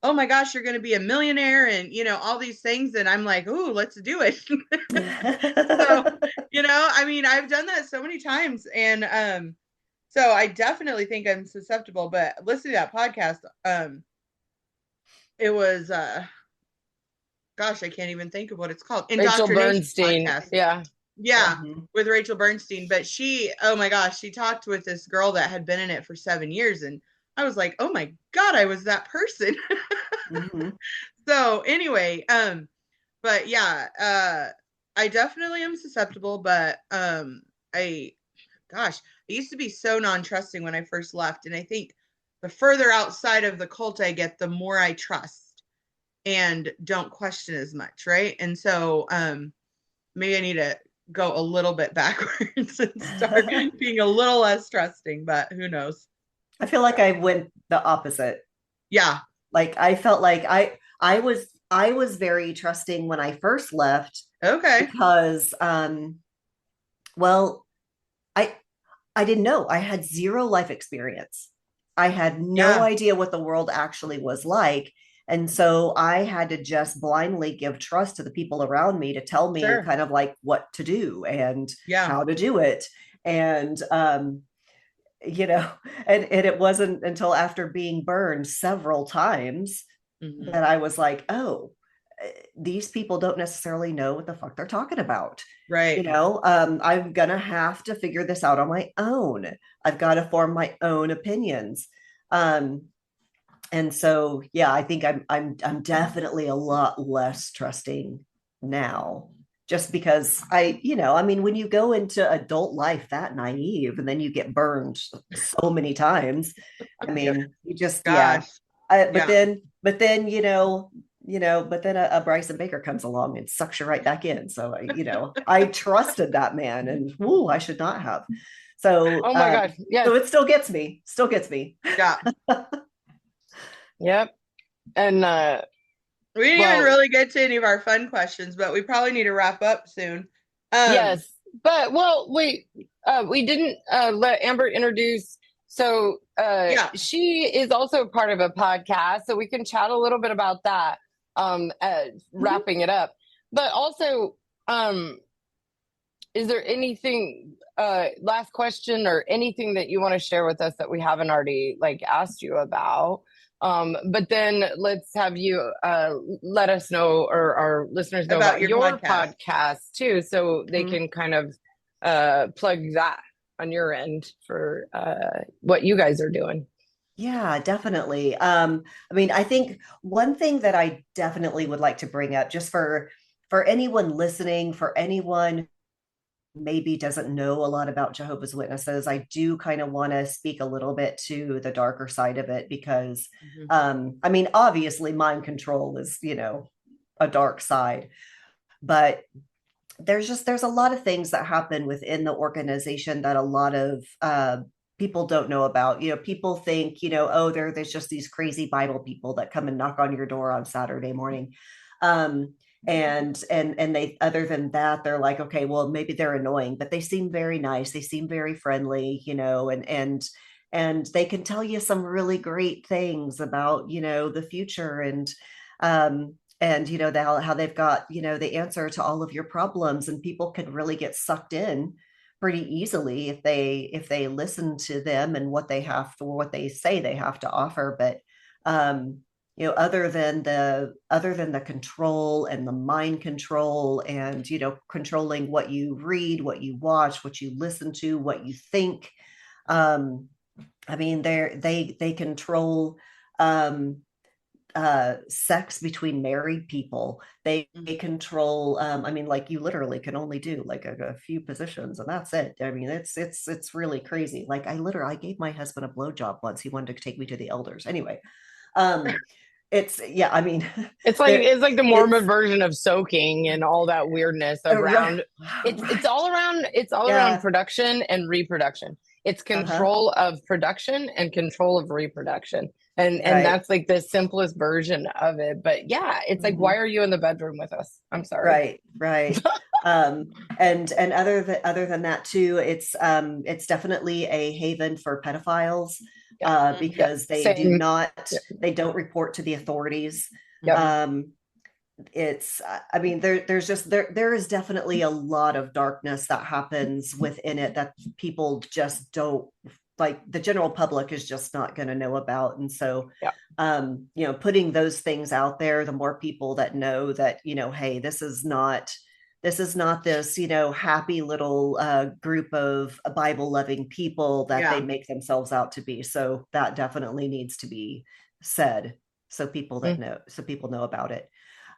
oh my gosh, you're going to be a millionaire, and, all these things. And I'm like, ooh, let's do it. So, I mean, I've done that so many times. And so I definitely think I'm susceptible, but listening to that podcast, it was, gosh, I can't even think of what it's called. Rachel Bernstein. Podcast. Yeah, with Rachel Bernstein. But she, oh my gosh, she talked with this girl that had been in it for 7 years. And I was like, oh my God, I was that person. So anyway, but yeah, I definitely am susceptible, but I used to be so non-trusting when I first left. And I think the further outside of the cult I get, the more I trust and don't question as much, right? And so maybe I need to go a little bit backwards and start being a little less trusting, but who knows? I feel like I went the opposite. Yeah. Like I felt like I was very trusting when I first left. Okay. Because well, I didn't know. I had zero life experience. I had no idea what the world actually was like. And so I had to just blindly give trust to the people around me to tell me kind of like what to do and how to do it. And, and it wasn't until after being burned several times that I was like, oh, these people don't necessarily know what the fuck they're talking about. Right. I'm going to have to figure this out on my own. I've got to form my own opinions. And so, yeah, I think I'm definitely a lot less trusting now, just because I mean, when you go into adult life that naive and then you get burned so many times, I mean, you just, but then, but then a Bryson Baker comes along and sucks you right back in. So, I trusted that man, and I should not have. So, oh my God. Yeah. So it still gets me. Yeah. Yep. And we didn't even really get to any of our fun questions, but we probably need to wrap up soon. Yes. But wait, we didn't let Amber introduce. So she is also part of a podcast, so we can chat a little bit about that, wrapping it up. But also, is there anything, last question or anything that you want to share with us that we haven't already asked you about? But then let's have you let us know, or our listeners know about your podcast too, so they can kind of plug that on your end for what you guys are doing. Yeah, definitely. I mean, I think one thing that I definitely would like to bring up, just for anyone listening, for anyone who maybe doesn't know a lot about Jehovah's Witnesses, I do kind of want to speak a little bit to the darker side of it because, I mean, obviously, mind control is, a dark side, but there's a lot of things that happen within the organization that a lot of people don't know about. People think, oh, there's just these crazy Bible people that come and knock on your door on Saturday morning. And they, other than that, they're like, okay, well, maybe they're annoying, but they seem very nice. They seem very friendly, and they can tell you some really great things about, the future and how they've got the answer to all of your problems, and people can really get sucked in pretty easily if they listen to them and what they say they have to offer. But other than the control and the mind control and controlling what you read, what you watch, what you listen to, what you think, I mean they control sex between married people. They control I mean, like, you literally can only do like a few positions and that's it. I mean, it's really crazy. Like, I gave my husband a blowjob once. He wanted to take me to the elders anyway. I mean, it's like the Mormon version of soaking and all that weirdness around it's all around production and reproduction. It's control of production and control of reproduction. And that's like the simplest version of it. But yeah, it's like, why are you in the bedroom with us? I'm sorry. Right. And other than that too, it's definitely a haven for pedophiles, because they don't report to the authorities. I mean, there is definitely a lot of darkness that happens within it that people just don't, like, the general public is just not going to know about. And so, putting those things out there, the more people that know that, hey, this is not this, happy little group of Bible loving people that they make themselves out to be. So that definitely needs to be said. So people know about it.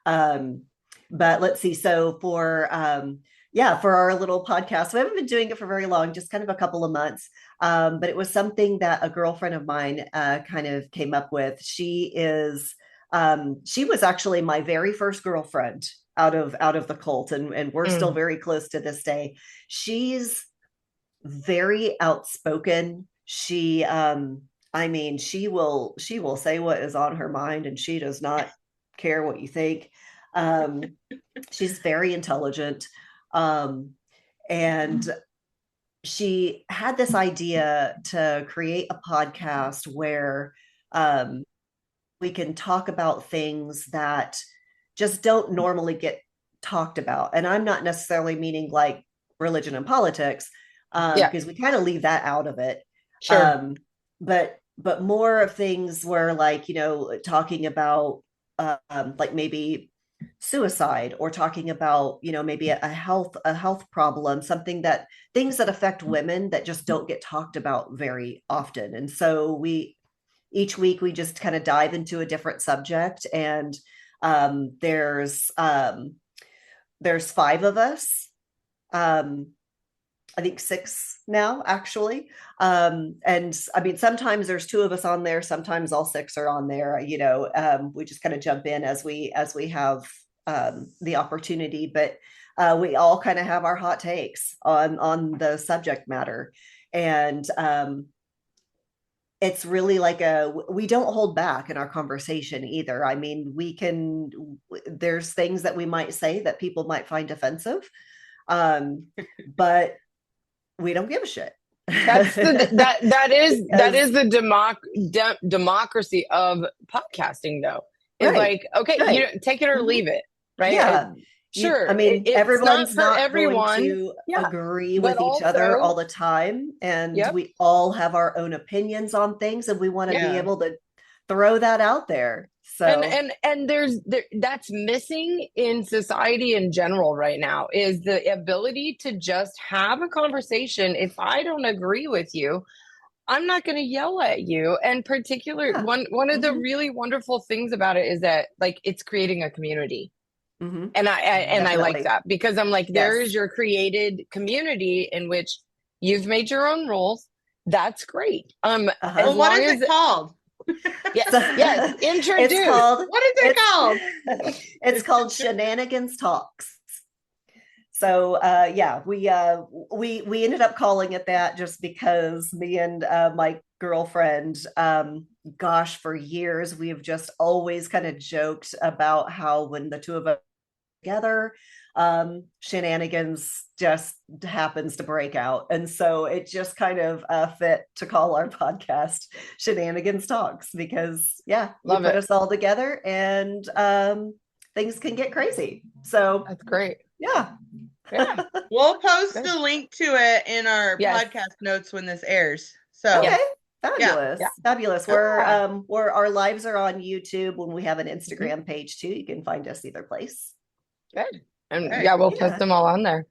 But let's see. So for our little podcast, we haven't been doing it for very long, just kind of a couple of months. But it was something that a girlfriend of mine kind of came up with. She was actually my very first girlfriend out of the cult, and we're still very close to this day. She's very outspoken. She will say what is on her mind, and she does not care what you think. She's very intelligent. And she had this idea to create a podcast where we can talk about things that just don't normally get talked about. And I'm not necessarily meaning like religion and politics, because we kind of leave that out of it. Sure. But more of things where, like, talking about like maybe suicide, or talking about maybe a health problem, things that affect women that just don't get talked about very often. And so each week we just kind of dive into a different subject, and there's 5 of us, I think 6 now, actually. And I mean, sometimes there's 2 of us on there, sometimes all 6 are on there. We just kind of jump in as we have the opportunity, but we all kind of have our hot takes on the subject matter. And it's really like we don't hold back in our conversation either. I mean, there's things that we might say that people might find offensive, but we don't give a shit. That is the democracy of podcasting, though. It's like, okay, take it or leave it, right? Yeah. Sure. I mean, everyone's not everyone going to agree with each other all the time. And we all have our own opinions on things, and we want to be able to throw that out there. So and that's missing in society in general right now, is the ability to just have a conversation. If I don't agree with you, I'm not going to yell at you. And one of the really wonderful things about it is that, like, it's creating a community. And I like that, because I'm like, there is your created community in which you've made your own rules. That's great. Well, what is it called? Yes. Introduce. What is it called? It's called Shenanigans Talks. So we ended up calling it that just because me and my girlfriend, for years we have just always kind of joked about how when the two of us together, shenanigans just happens to break out. And so it just kind of fit to call our podcast Shenanigans Talks, because you put us all together and things can get crazy. So that's great. Yeah. We'll post a link to it in our podcast notes when this airs. So okay. Fabulous. Where our lives are on YouTube, when we have an Instagram page too. You can find us either place. Good. And we'll post them all on there.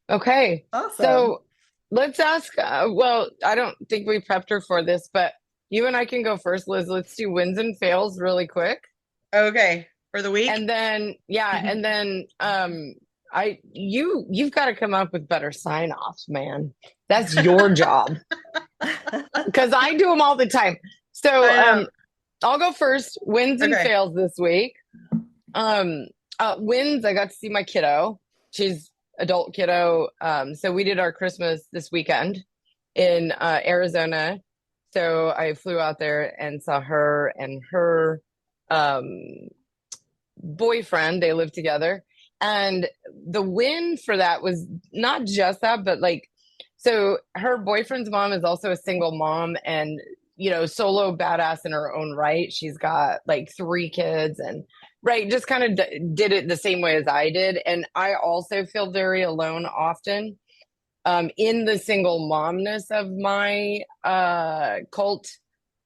Okay. Awesome. So let's ask, well, I don't think we prepped her for this, but you and I can go first, Liz. Let's do wins and fails really quick. Okay. For the week. And then, and then you've got to come up with better sign-offs, man. That's your job. Because I do them all the time. So I'll go first. Wins and fails this week. Wins, I got to see my kiddo. She's adult kiddo. So we did our Christmas this weekend in Arizona. So I flew out there and saw her and her boyfriend. They live together. And the win for that was not just that, but like, so her boyfriend's mom is also a single mom and, solo badass in her own right. She's got like 3 kids and just kind of did it the same way as I did. And I also feel very alone often in the single momness of my cult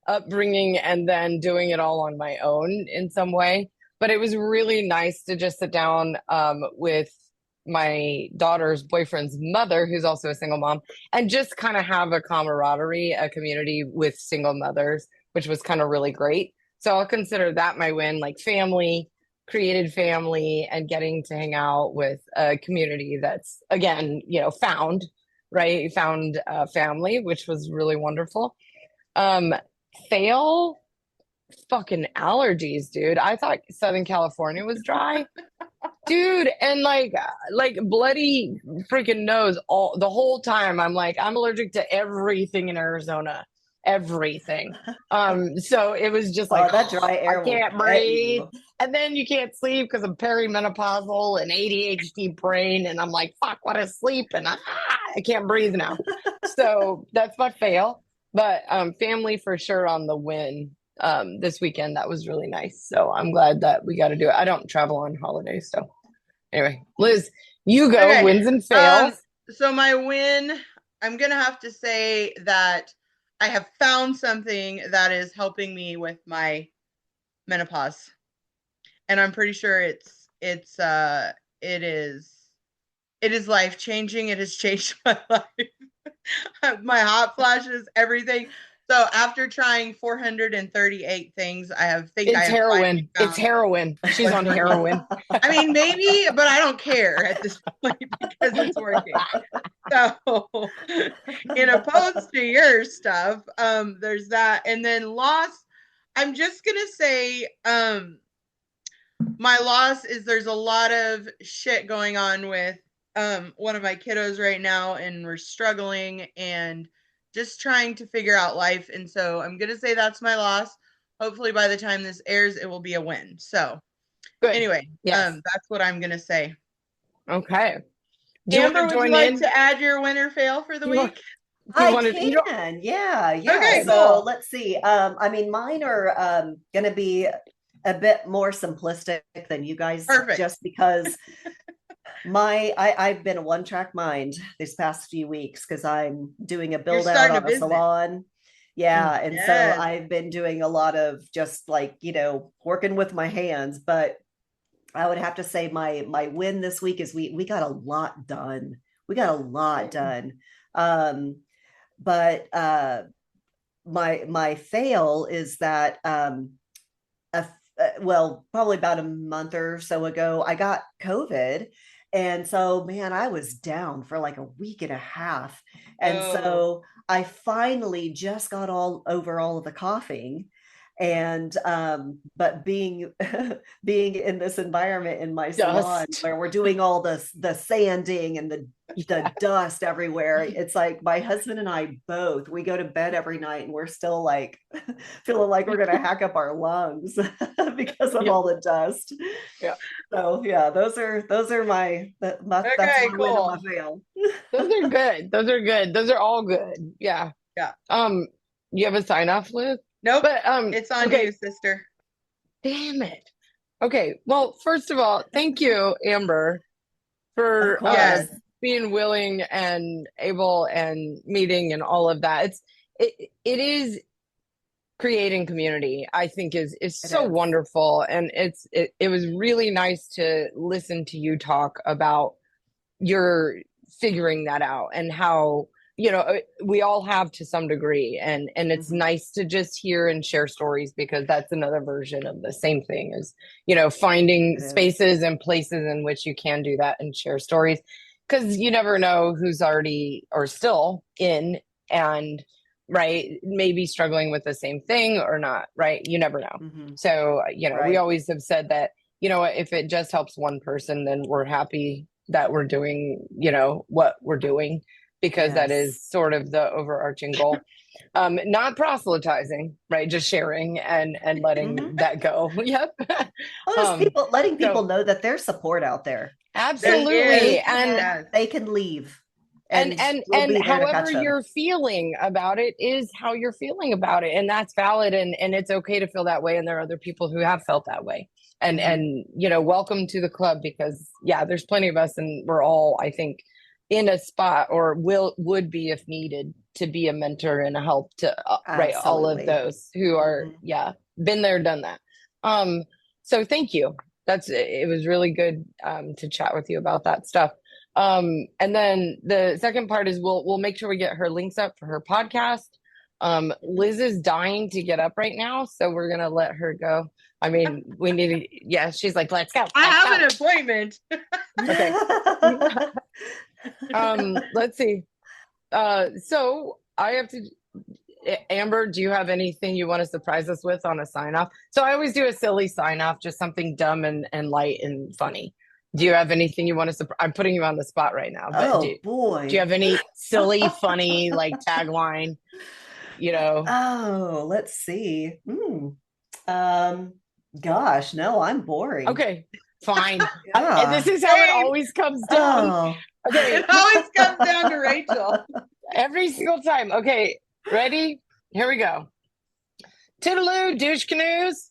upbringing, and then doing it all on my own in some way. But it was really nice to just sit down with my daughter's boyfriend's mother, who's also a single mom, and just kind of have a camaraderie, a community with single mothers, which was kind of really great. So I'll consider that my win, like family, created family, and getting to hang out with a community that's, again, found family, which was really wonderful. Fail, fucking allergies, dude. I thought Southern California was dry. Dude, and like bloody freaking nose the whole time. I'm like, I'm allergic to everything in Arizona. Everything. So it was just like that dry air. I can't breathe. And then you can't sleep because I'm perimenopausal and ADHD brain. And I'm like, fuck, what is sleep? And I can't breathe now. So that's my fail. But family for sure on the win this weekend. That was really nice. So I'm glad that we got to do it. I don't travel on holidays. So anyway, Liz, you go. Wins and fails. So my win, I'm going to have to say that I have found something that is helping me with my menopause. And I'm pretty sure it is life-changing. It has changed my life. My hot flashes, everything. So after trying 438 things, it's heroin. It's heroin. She's on heroin. I mean, maybe, but I don't care at this point because it's working. So in opposed to your stuff, there's that. And then loss, I'm just going to say my loss is there's a lot of shit going on with one of my kiddos right now, and we're struggling and just trying to figure out life. And so I'm going to say that's my loss. Hopefully by the time this airs, it will be a win. So anyway, that's what I'm going to say. Okay. Amber, would you like to add your win or fail for the week? I can. Yeah. Okay, so cool. Let's see. I mean, mine are going to be a bit more simplistic than you guys. Perfect. Just because I've been a one-track mind these past few weeks because I'm doing a build out on a salon. Yeah. And so Yes. I've been doing a lot of just like, working with my hands, but I would have to say my win this week is we got a lot done. We got a lot done. Um, but my fail is that well, probably about a month or so ago, I got COVID. And so, man, I was down for like a week and a half. And Oh, so I finally just got all over all of the coughing. And but being being in this environment in my salon Dust. where we're doing all the sanding and the Yeah. dust everywhere, it's like my husband and I both, we go to bed every night and we're still like feeling like we're gonna hack up our lungs because of Yeah. all the dust. Yeah. So yeah, those are that's okay, my win and my cool. fail. Those are good. Those are good. Those are all good. Yeah. Yeah. You have a sign off, Liz? Nope. But It's on okay. you, sister. Damn it. Okay. Well, first of all, thank you, Amber, Of for course. Yes. being willing and able and meeting and all of that. It is creating community, I think is It so is. wonderful. And it was really nice to listen to you talk about your figuring that out and how we all have to some degree, and it's Mhm. nice to just hear and share stories, because that's another version of the same thing, is finding It is. spaces and places in which you can do that and share stories, because you never know who's already or still in, and right, maybe struggling with the same thing or not, right? You never know. Mhm. So we Right. always have said that if it just helps one person, then we're happy that we're doing what we're doing, because that is Yes. sort of the overarching goal. Not proselytizing, right? Just sharing and letting Mhm. that go. Yep. Well, just letting people So know that there's support out there. There They is. absolutely. they and Yes. they can leave, and and and we'll and be there to however catch them. you're feeling about it is how you're feeling about it, and that's valid, and it's okay to feel that way, and there are other people who have felt that way, and Mhm. and welcome to the club, because yeah, there's plenty of us, and we're all, I think, in a spot, or would be if needed, to be a mentor and a help to right, all of Absolutely. those who are Mhm. been there, done that. So thank you. It was really good to chat with you about that stuff. And then the second part is we'll make sure we get her links up for her podcast. Liz is dying to get up right now, so we're gonna let her go. I mean, we need to, yeah, she's like, let's go, I let's have go. an appointment. Okay. Let's see. So I have to, Amber, do you have anything you want to surprise us with on a sign off? So I always do a silly sign off, just something dumb and light and funny. Do you have anything you want to I'm putting you on the spot right now, but do Oh you boy. have any silly, funny, like tagline, Oh, let's see. Um, Gosh, no, I'm boring. Okay, fine. And this Yeah. is how it Same. always comes down. Oh. Okay, It always comes down to Rachel. every single time. Okay, ready? Here we go. Toodaloo, douche canoes.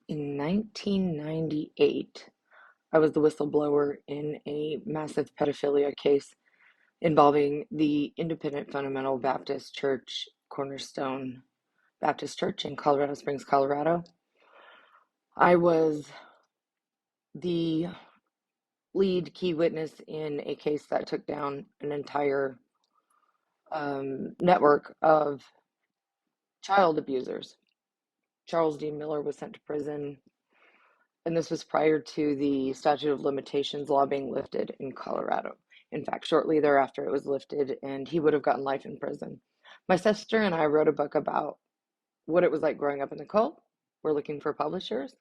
In 1998, I was the whistleblower in a massive pedophilia case involving the Independent Fundamental Baptist Church, Cornerstone Baptist Church in Colorado Springs, Colorado. I was the lead key witness in a case that took down an entire network of child abusers. Charles D. Miller was sent to prison, and this was prior to the statute of limitations law being lifted in Colorado. In fact, shortly thereafter, it was lifted, and he would have gotten life in prison. My sister and I wrote a book about what it was like growing up in the cult. We're looking for publishers.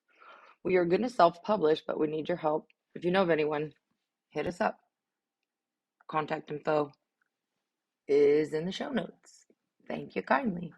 We are going to self-publish, but we need your help. If you know of anyone, hit us up. Contact info is in the show notes. Thank you kindly.